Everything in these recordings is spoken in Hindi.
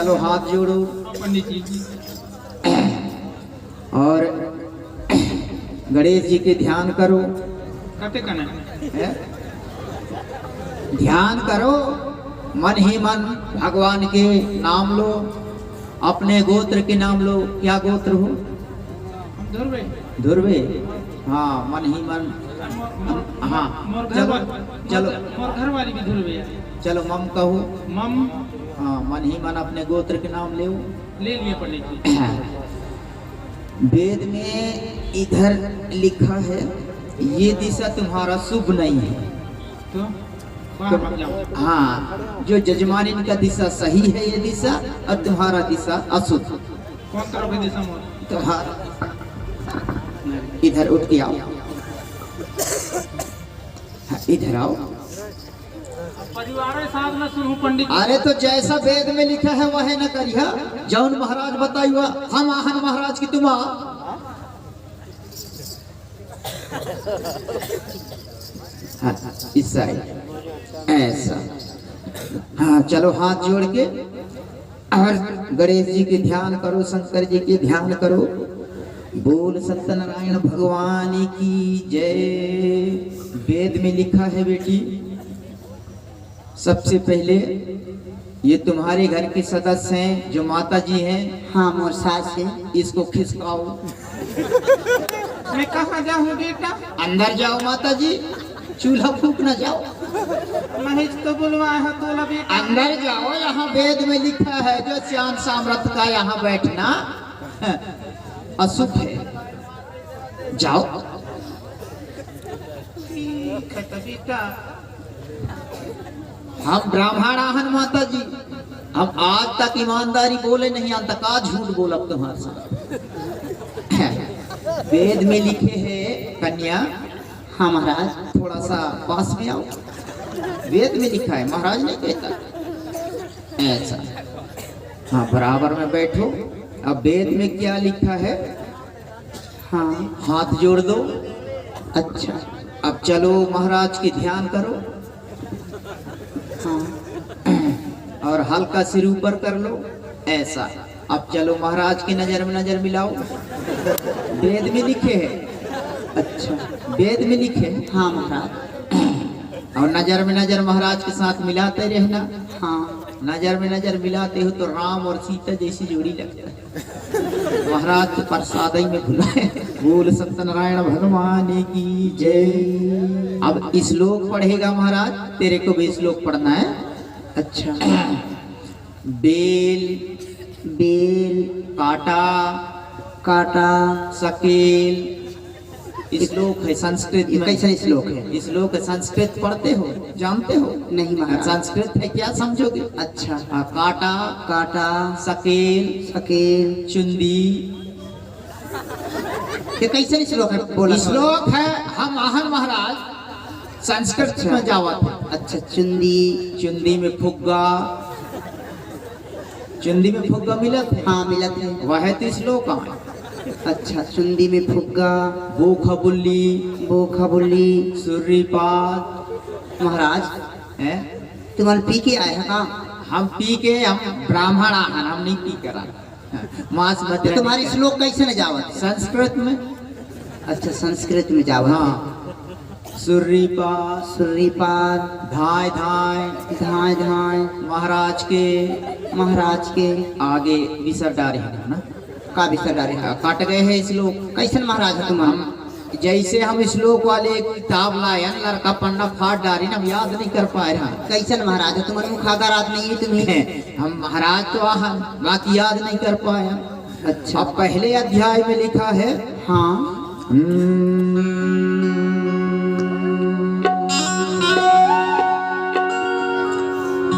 चलो हाथ जोड़ो पंडित जी और गणेश जी के ध्यान करो। करते कने है? ध्यान करो, मन ही मन भगवान के नाम लो, अपने गोत्र के नाम लो। क्या गोत्र हो? हम धुरवे ध्रुवे। हाँ, मन ही मन। हाँ चलो चलो मोर घर वाली भी धुरवे है। चलो मम कहो। मम हाँ, मन ही मन अपने गोत्र के नाम ले। ले लिए पंडित जी। वेद में इधर लिखा है ये दिशा तुम्हारा शुभ नहीं है। तो बाहर भाग जाओ। हाँ, जो जजमानिन का दिशा सही है ये दिशा, और तुम्हारा दिशा अशुभ। कौन करोगे दिशा मोर? तुम्हारा इधर उठ के आओ। हाँ, इधर आओ। परिवार साथ में सुनू पंडित। अरे तो जैसा वेद में लिखा है वह न करिया। जौन महाराज बताइए हम आहन महाराज की तुम हाँ, इस साइड ऐसा। हाँ चलो हाथ जोड़ के और गणेश जी के ध्यान करो, शंकर जी के ध्यान करो। बोल सत्यनारायण भगवान की जय। वेद में लिखा है बेटी, सबसे पहले ये तुम्हारे घर के सदस्य हैं जो माता जी हैं। हाँ मोर सास है। इसको खिसकाओ। मैं कहाँ जाऊँ बेटा? अंदर जाओ माता जी, चूल्हा फूक न जाओ। महेश तो बुलवाया है तोला बेटा। अंदर जाओ, यहाँ वेद में लिखा है जो श्याम सामर्थ का यहाँ बैठना अशुभ है। जाओ। ठीक है तो बेटा। हम ब्राह्मण आहन माता जी, हम आज तक ईमानदारी बोले नहीं, अंत का झूठ बोला तुम्हारे साथ। वेद में लिखे हैं कन्या। हाँ महाराज। थोड़ा सा पास में आओ। वेद में लिखा है, महाराज नहीं कहता ऐसा। हाँ, बराबर में बैठो। अब वेद में क्या लिखा है? हाँ हाथ जोड़ दो। अच्छा। अब चलो महाराज के ध्यान करो। हाँ और हल्का सिर ऊपर कर लो ऐसा। अब चलो महाराज की नजर में नजर मिलाओ। वेद में लिखे हैं। अच्छा। वेद में लिखे हैं। हाँ महाराज। और नजर में नजर महाराज के साथ मिलाते रहना। हाँ नजर में नजर मिलाते हो तो राम और सीता जैसी जोड़ी लगता है। महाराज तो प्रसाद ही में भुलाए। बोल सत्यनारायण भगवान की जय। अब श्लोक पढ़ेगा महाराज, तेरे को भी श्लोक पढ़ना है। अच्छा। बेल बेल काटा काटा सकेल श्लोक है संस्कृत ये में। कैसा श्लोक है? श्लोक संस्कृत पढ़ते हो, जानते हो? नहीं महाराज। संस्कृत है, क्या समझोगे? अच्छा। हाँ, काटा काटा सकेल सकेल चुंदी। ये कैसे श्लोक है? बोला श्लोक है हम आहन महाराज संस्कृत में जावा थे। अच्छा। चुंदी चुंदी में फुग्गा, चुंदी में फुग्गा मिलत है। हाँ मिलत है। वह है तो श्लोक है। अच्छा। चुंदी में फुग्गा, बोखा बुल्ली, बोखा बुल्ली। सुर्रीपात। महाराज है तुम्हारे पी के आए हैं का? हम पी के, हम ब्राह्मण आहन, हम नहीं पी करा मांस मदिरा। तो तुम्हारी श्लोक कैसे न जावत? संस्कृत में। अच्छा संस्कृत में जावत। हाँ, सुर्रीपात सुर्रीपाद धाय धाय धाय धाय महाराज के आगे विसर डारे है ना। का विसर डारे हैं? काट गए हैं श्लोक। कैसन महाराज है तुम? हम जैसे हम श्लोक वाले किताब लाए हैं, लड़का पन्ना फाड़ डाले ना, हम याद नहीं कर पाए हैं। कैसन महाराज है तुम्हारे? मुखागारात नहीं है तुम्हें? हम महाराज तो आहन, बाकी याद नहीं कर पाए हैं। अच्छा। अब पहले अध्याय में लिखा है। हाँ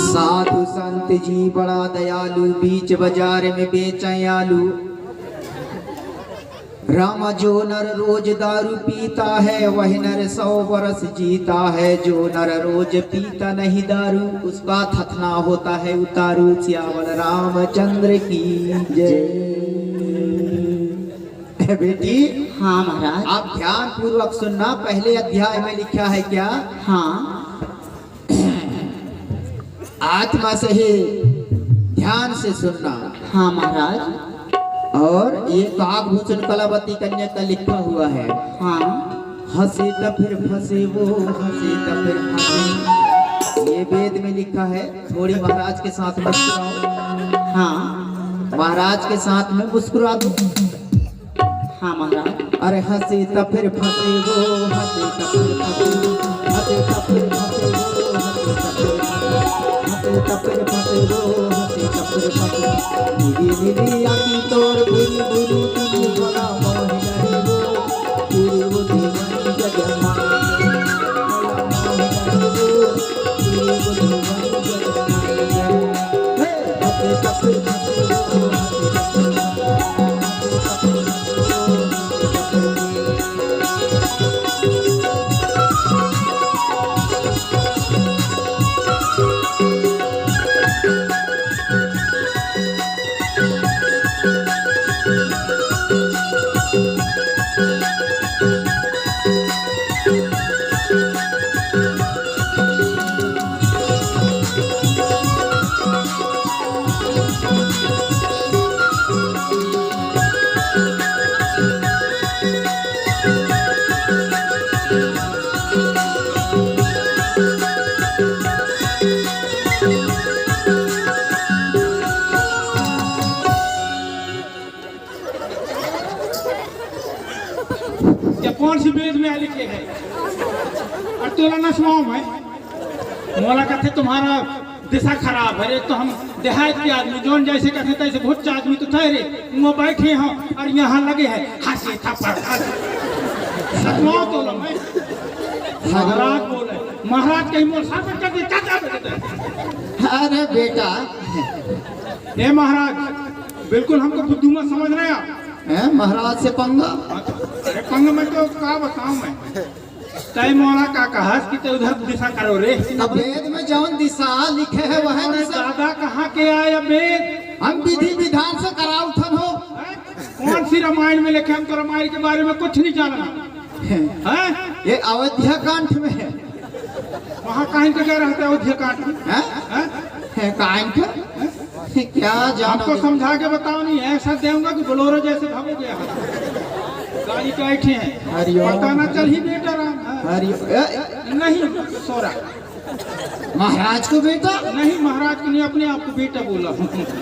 साधु संत जी बड़ा दयालु, बीच बाजार में बेचे आलू। राम जो नर रोज दारू पीता है, वह नर 100 वर्ष जीता है। जो नर रोज पीता नहीं दारू, उसका थथना होता है उतारू। श्यावल रामचंद्र की जय। बेटी हाँ महाराज। आप ध्यान पूर्वक सुनना। पहले अध्याय में लिखा है क्या? हाँ आत्मा से ही ध्यान से सुनना। हाँ महाराज। और ये काकभूषण कलावती कन्या का लिखा हुआ है। हाँ। हंसे त फिर फंसे वो, हंसे त फिर फंसे। ये वेद में लिखा है। थोड़ी महाराज के साथ मुस्कुराओ। हाँ। महाराज के साथ में मुस्कुरा दो। हाँ महाराज। अरे हंसे त फिर फंसे वो, हंसे त फिर फंसे, हंसे त फिर फंसे वो, हंसे त फिर फंसे वो, हंसे त फिर फंसे। नीली नीली आँखी तोर बुरी बुरी तुझे बड़ा मोह जाए वो, पूरी वो दीवानी जगमाए, बड़ा मोह जाए वो, पूरी वो दीवानी जगमाए। हंसे त फिर फंसे वो, हंसे त फिर ये कौन सी वेद में लिखे है? और तोला न सुनाओ मैं मोला कहते तुम्हारा दिशा खराब है रे। तो हम देहात के आदमी जोन जैसे कहते तैसे भुच्च आदमी तो ठहरे वो बैठे हैं और यहाँ लगे हैं हंसे थप्पड़ सतमाओ तोला मैं। महाराज बोले महाराज कहीं मोल साफ कर दे चाचा। अरे बेटा, हे महाराज बिल्कुल हमको बुद्धू मत समझ रहे आप। महाराज से पंगा। अरे पंग में तो क्या बताऊं मैं। तय मोला का कहस कि ते उधर दिशा करो रे। अब वेद में जौन दिशा लिखे है वह अरे दिशा। दादा कहाँ के आया वेद? हम विधि विधान से कराओ थन हो। कौन सी रामायण में लिखे? हम तो रामायण के बारे में कुछ नहीं जानना है। ये अयोध्या कांड में है। वहाँ कहीं के क्या रहता है अयोध्या कांड में? कांड क्या आपको जानो। समझा के बताओ नहीं ऐसा देऊंगा कि बोलोरो जैसे भागोगे यहाँ। गाड़ी के बैठे हैं हरिओम। पता ना चल ही बेटा राम। नहीं सोरा महाराज को बेटा नहीं महाराज को नहीं अपने आप को बेटा बोला।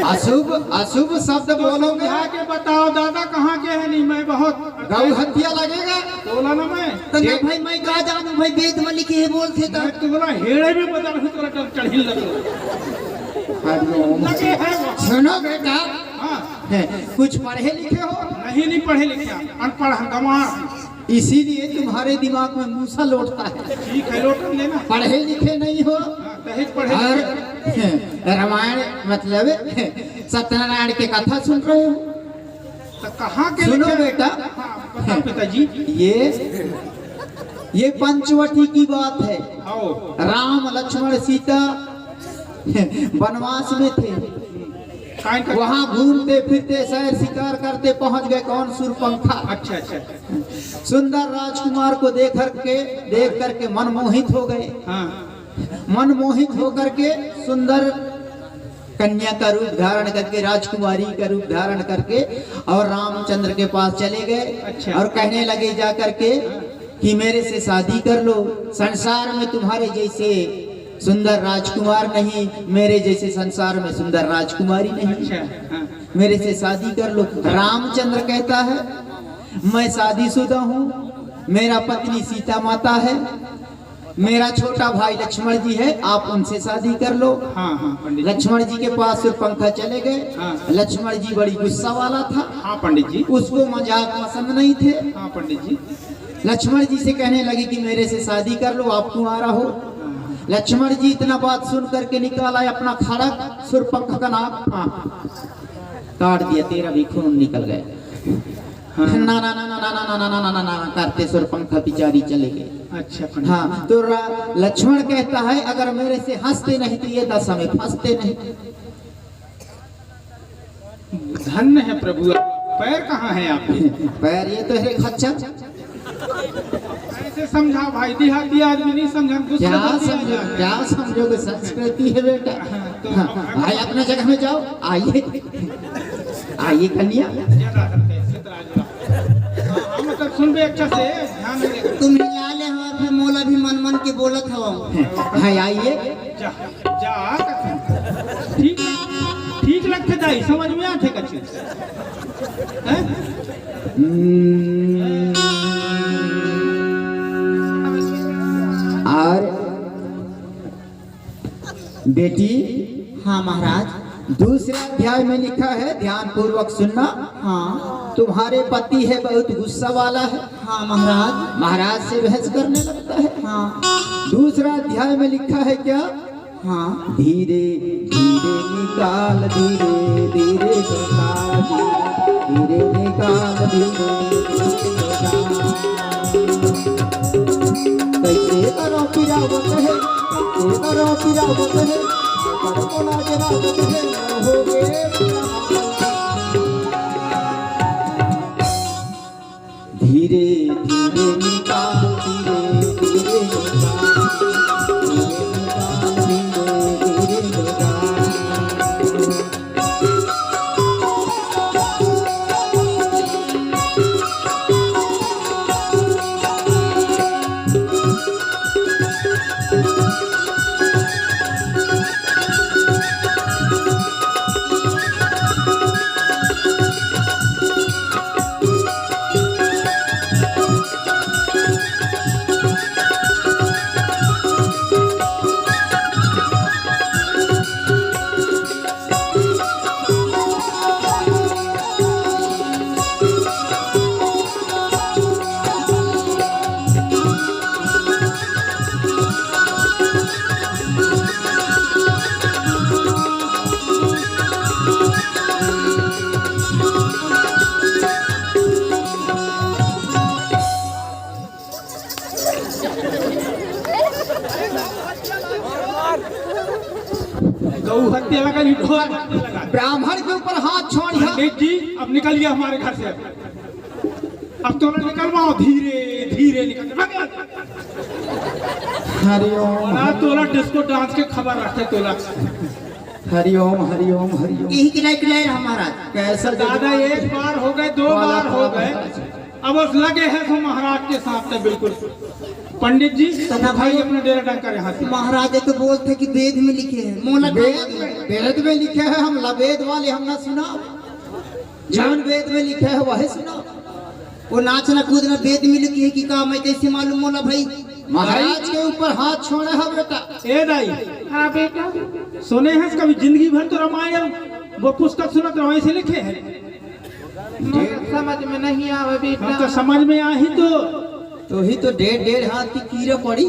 अशुभ अशुभ शब्द बोलोगे। समझा के बताओ दादा कहाँ के है? नहीं मैं बहुत गौ हत्या लगेगा। बोला ना मैं तो नहीं भाई मैं कहा जानू भाई वेद में लिखे है बोलते तो। मैं तो बोला हेड़े में बदल हूँ तोरा डर चढ़ी लगे हरिओम। लगे है वो। सुनो बेटा, हाँ कुछ पढ़े लिखे हो? नहीं पढ़े लिखे अनपढ़ हम गंवार। इसीलिए तुम्हारे दिमाग में मूसा लौटता है। ठीक है लौट लेना। पढ़े लिखे नहीं हो। दहेज पढ़े और लिखे रामायण मतलब सत्यनारायण के कथा सुन रहे हो? तो कहाँ के सुनो लिखे? बेटा, हाँ, बताओ पिताजी। ये पंचवटी की बात है। आओ राम लक्ष्मण सीता वनवास में थे। काइन का वहां घूमते फिरते सैर शिकार करते पहुंच गए कौन? शूरपंखा। अच्छा अच्छा सुंदर राजकुमार को देख करके मनमोहित हो गए। हाँ मनमोहित होकर के सुंदर कन्या का रूप धारण करके, राजकुमारी का रूप धारण करके और रामचंद्र के पास चले गए। अच्छा। और कहने लगे जा करके कि मेरे से शादी कर लो। संसार में तुम्हारे जैसे सुंदर राजकुमार नहीं, मेरे जैसे संसार में सुंदर राजकुमारी नहीं। अच्छा हाँ मेरे से शादी कर लो। रामचंद्र कहता है मैं शादीशुदा हूँ, मेरा पत्नी सीता माता है, मेरा छोटा भाई लक्ष्मण जी है, आप उनसे शादी कर लो। हाँ हाँ पंडित जी। लक्ष्मण जी के पास शूरपंखा चले गए। हाँ। लक्ष्मण जी बड़ी गुस्सा वाला था, हाँ पंडित जी। उसको मजाक पसंद नहीं थे। हाँ पंडित जी। लक्ष्मण जी से कहने लगे कि मेरे से शादी कर लो, आप कुंवारा हो। लक्ष्मण जी इतना बात सुन करके निकाला अपना खड़ग, शूरपंख का नाक काट दिया, तेरा भी खून निकल गया। ना ना ना ना ना ना ना ना ना ना ना करते शूरपंख बिचारी चले गए। अच्छा पंडित हाँ तो लक्ष्मण कहता है अगर मेरे से हंसते नहीं तो ये दशा में फंसते नहीं। धन्य है प्रभु। पैर कहाँ है आपके? पैर ये तो है खच्चर। कैसे समझा भाई, देहाती आदमी नहीं समझा, गुस्सा क्या कर दिया समझो, जाए। क्या समझोगे, संस्कृति है बेटा। तो हाँ, भाई अपना जगह में जाओ, आइए आइए कन्या। ज्यादा करते हैं, सिद्धराज बाबा। हाँ, मतलब सुनबे अच्छा से, ध्यान नहीं देगा। तुम हिला ले हवा फिर मोला भी मन मन के बोलत हवा। हाँ आइए। जा जा ठीक ठीक लगते दाई, समझ में आते कच्चे हैं? और बेटी, हाँ महाराज। दूसरे अध्याय में लिखा है, ध्यान पूर्वक सुनना। हाँ तुम्हारे पति है बहुत गुस्सा वाला है, हाँ महाराज। महाराज से बहस करने लगता है। हाँ दूसरा अध्याय में लिखा है क्या, हाँ धीरे धीरे निकाल, धीरे धीरे निकाल, धीरे निकाल, धीरे कैसे करो पिरावत है, कैसे करो पिरावत है, पर बोला जरावत है, हो गए धीरे धीरे निकाल, धीरे धीरे निकाल, धीरे निकाल। गौ हत्या लगा, ढोल हत्या लगा। ब्राह्मण के ऊपर हाथ छोड़िया। पंडित जी अब निकलिए हमारे घर से, अब तो निकलवाओ, धीरे धीरे निकल। हरिओम ना तोला डिस्को डांस के खबर रखते तोला। हरिओम हरिओम हरिओम। यही किराए रहा महाराज। कैसा दादा एक बार हो गए, दो बार हो गए, अब उस लगे हैं तो महाराज के साथ में बिल्कुल। पंडित जी तथा भाई अपना डेरा डंकर यहाँ से। महाराज ये तो बोलते कि वेद में लिखे हैं, मोला वेद में लिखे है, हम लवेद वाले हम ना सुना, जौन वेद में लिखे है वही सुना। वो नाचना कूदना वेद में लिखे है कि का मैं कैसे मालूम मोला भाई। महाराज के ऊपर हाथ छोड़े है बेटा। ए दाई, हाँ बेटा, सुने हैं कभी जिंदगी भर तो रामायण वो पुस्तक सुना तो वैसे लिखे हैं, समझ में नहीं आवे बेटा। हम तो समझ में आ ही तो ही तो डेढ़ डेढ़ हाथ की कीड़ा पड़ी,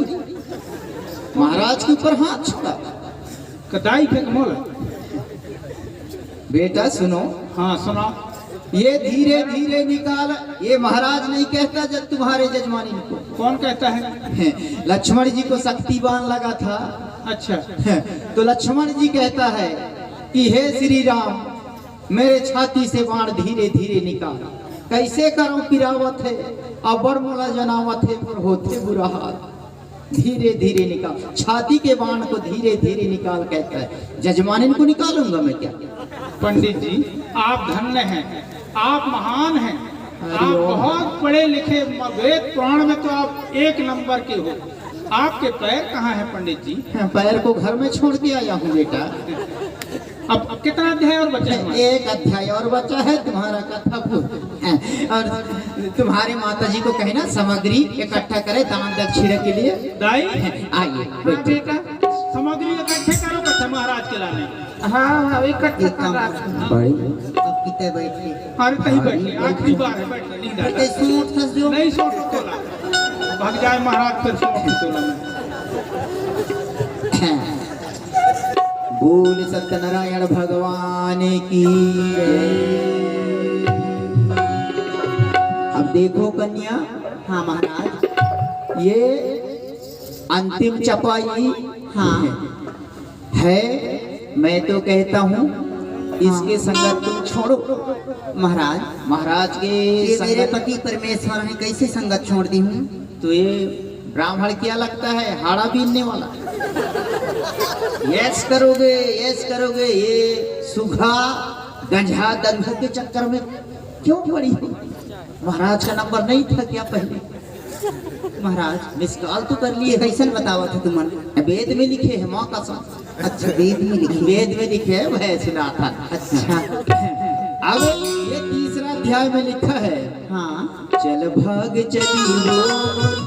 महाराज के ऊपर हाथ छोड़ा। कदाई के मोला। बेटा सुनो, हाँ सुनाओ। ये धीरे धीरे निकाल, ये महाराज नहीं कहता, जब तुम्हारे जजमानी को। कौन कहता है? लक्ष्मण जी को शक्तिवान लगा था। अच्छा, तो लक्ष्मण जी कहता है कि हे श्री राम, मेरे छाती से बाण धीरे धीरे निकाल। कैसे करो पिरावत है, अबर मोला जनावत है, पर होते बुरा हाल। धीरे धीरे निकाल, छाती के बाण को धीरे धीरे निकाल कहता है। जजमानिन को निकालूंगा मैं क्या? पंडित जी आप धन्य हैं, आप महान हैं, आप बहुत पढ़े लिखे, वेद पुराण में तो आप एक नंबर के हो। आपके पैर कहाँ हैं पंडित जी? पैर को घर में छोड़ के आया हूँ बेटा। अब कितना अध्याय और बचा है? एक अध्याय और बचा है, तुम्हारा कथा और तुम्हारे माता जी को कहना सामग्री इकट्ठा करे दान दक्षिणा के लिए। दाई आइए बेटा, सामग्री इकट्ठे करो कथा महाराज के लाने। हाँ इकट्ठे करा। बड़ी अब कितने बैठे? अरे कहीं बैठे, आखिरी बार है बैठने, नींद आता है। सूट फंस जो नहीं सोच तोला, भाग जाए महाराज फिर सोच तोला में। बोल सत्यनारायण भगवान की। अब देखो कन्या, हाँ महाराज। ये अंतिम चपाई हाँ है। मैं तो कहता हूँ इसके संगत तुम छोड़ो। महाराज, महाराज के ये मेरे संगत पति परमेश्वर ने कैसे संगत छोड़ दी हूँ? तो ये ब्राह्मण क्या लगता है, हाड़ा बीनने वाला। यस करोगे, ये सुघा गंजा दंगा के चक्कर में क्यों पड़ी हो? महाराज का नंबर नहीं था क्या पहले? महाराज मिस कॉल तो कर लिए। कैसन बतावा था तुमन? वेद में लिखे है, माँ कसम। अच्छा वेद में लिखी? वेद में लिखे है, वह सुना था। अच्छा अब ये तीसरा अध्याय में लिखा है, हाँ चल भाग चली लो